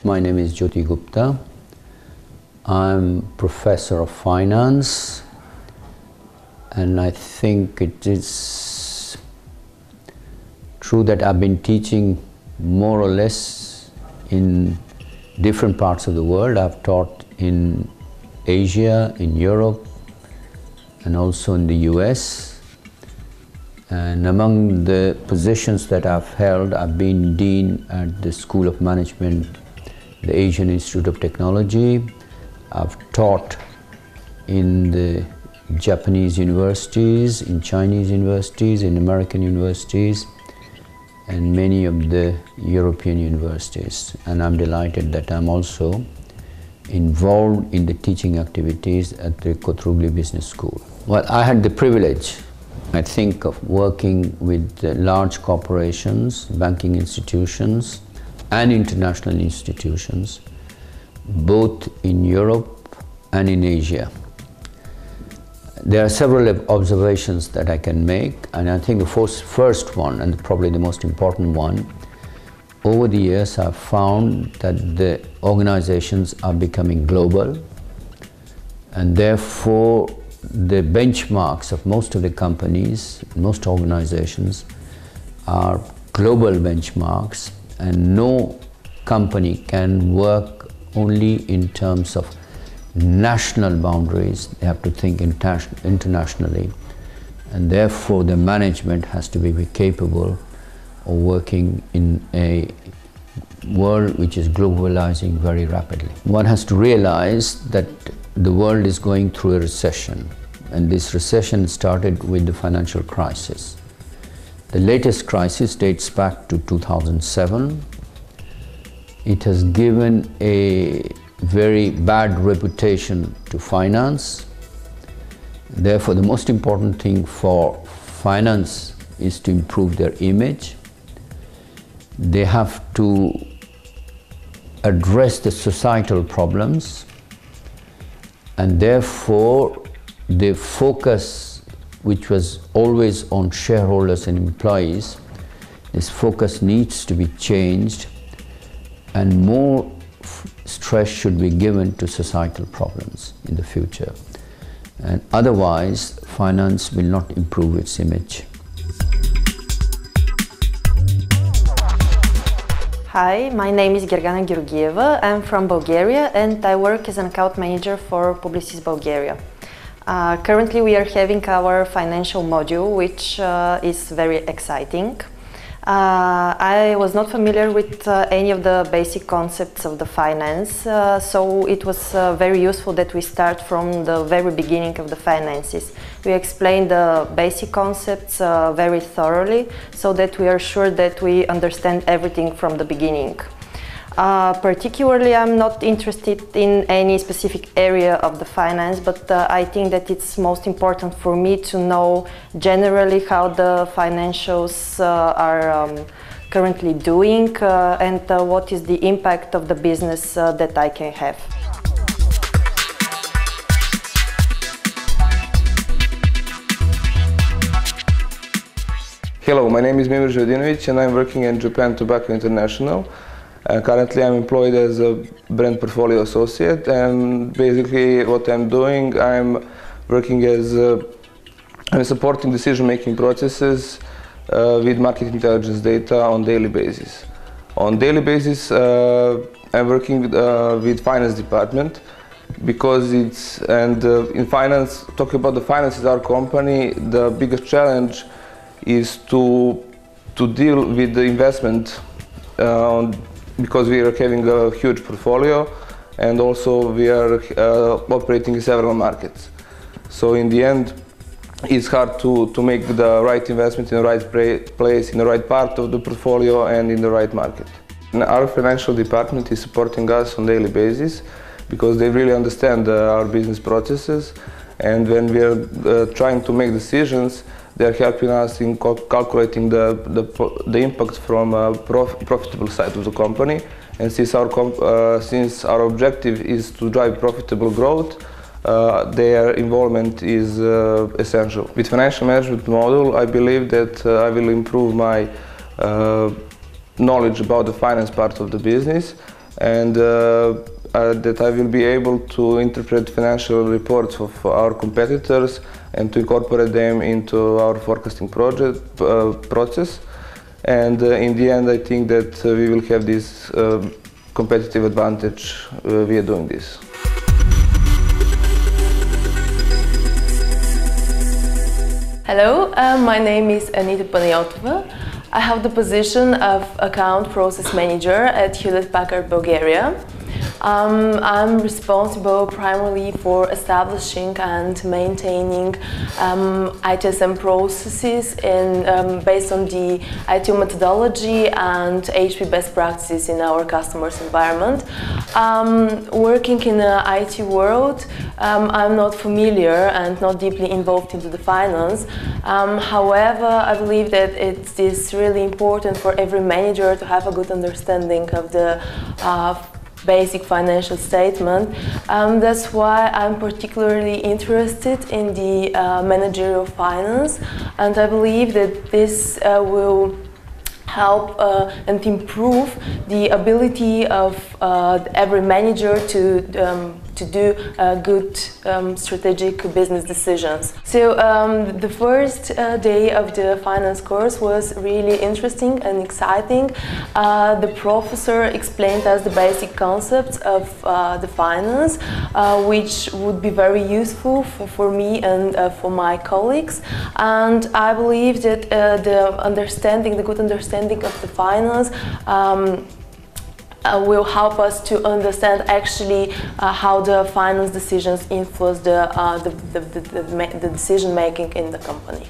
My name is Jyoti Gupta. I'm professor of finance, and I think it is true that I've been teaching more or less in different parts of the world. I've taught in Asia, in Europe, and also in the US. And among the positions that I've held, I've been Dean at the School of Management, the Asian Institute of Technology. I've taught in the Japanese universities, in Chinese universities, in American universities, and many of the European universities. And I'm delighted that I'm also involved in the teaching activities at the COTRUGLI Business School. Well, I had the privilege, I think, of working with large corporations, banking institutions, and international institutions, both in Europe and in Asia. There are several observations that I can make, and I think the first one, and probably the most important one, over the years I've found that the organizations are becoming global, and therefore the benchmarks of most of the companies, most organizations, are global benchmarks, and no company can work only in terms of national boundaries. They have to think internationally, and therefore the management has to be capable of working in a world which is globalizing very rapidly. One has to realize that the world is going through a recession, and this recession started with the financial crisis. The latest crisis dates back to 2007. It has given a very bad reputation to finance. Therefore, the most important thing for finance is to improve their image. They have to address the societal problems, and therefore the focus, which was always on shareholders and employees, this focus needs to be changed, and more stress should be given to societal problems in the future. And otherwise, finance will not improve its image. Hi, my name is Gergana Georgieva. I'm from Bulgaria, and I work as an account manager for Publicis Bulgaria. Currently we are having our financial module, which is very exciting. I was not familiar with any of the basic concepts of the finance, so it was very useful that we start from the very beginning of the finances. We explain the basic concepts very thoroughly, so that we are sure that we understand everything from the beginning. Particularly, I'm not interested in any specific area of the finance, but I think that it's most important for me to know generally how the financials are currently doing and what is the impact of the business that I can have. Hello, my name is Mimir Žvedinović and I'm working in Japan Tobacco International. Currently I'm employed as a brand portfolio associate, and basically what I'm doing, I'm working as I'm supporting decision-making processes with market intelligence data on daily basis. On daily basis I'm working with finance department, because in finance, talking about the finances, our company, the biggest challenge is to deal with the investment because we are having a huge portfolio, and also we are operating in several markets. So in the end, it's hard to make the right investment in the right place, in the right part of the portfolio, and in the right market. And our financial department is supporting us on a daily basis, because they really understand our business processes, and when we are trying to make decisions, they are helping us in calculating the impact from a profitable side of the company. And since our objective is to drive profitable growth, their involvement is essential. With financial management model, I believe that I will improve my knowledge about the finance part of the business, and that I will be able to interpret financial reports of our competitors and to incorporate them into our forecasting process. And in the end, I think that we will have this competitive advantage via doing this. Hello, my name is Anita Panayotova. I have the position of Account Process Manager at Hewlett-Packard, Bulgaria. I'm responsible primarily for establishing and maintaining ITSM processes based on the ITO methodology and HP best practices in our customers' environment. Working in the IT world, I'm not familiar and not deeply involved into the finance. However, I believe that it is really important for every manager to have a good understanding of the basic financial statement. That's why I'm particularly interested in the managerial finance, and I believe that this will help and improve the ability of every manager to do good strategic business decisions. So the first day of the finance course was really interesting and exciting. The professor explained us the basic concepts of the finance, which would be very useful for me and for my colleagues. And I believe that the good understanding of the finance will help us to understand actually how the finance decisions influence the decision making in the company.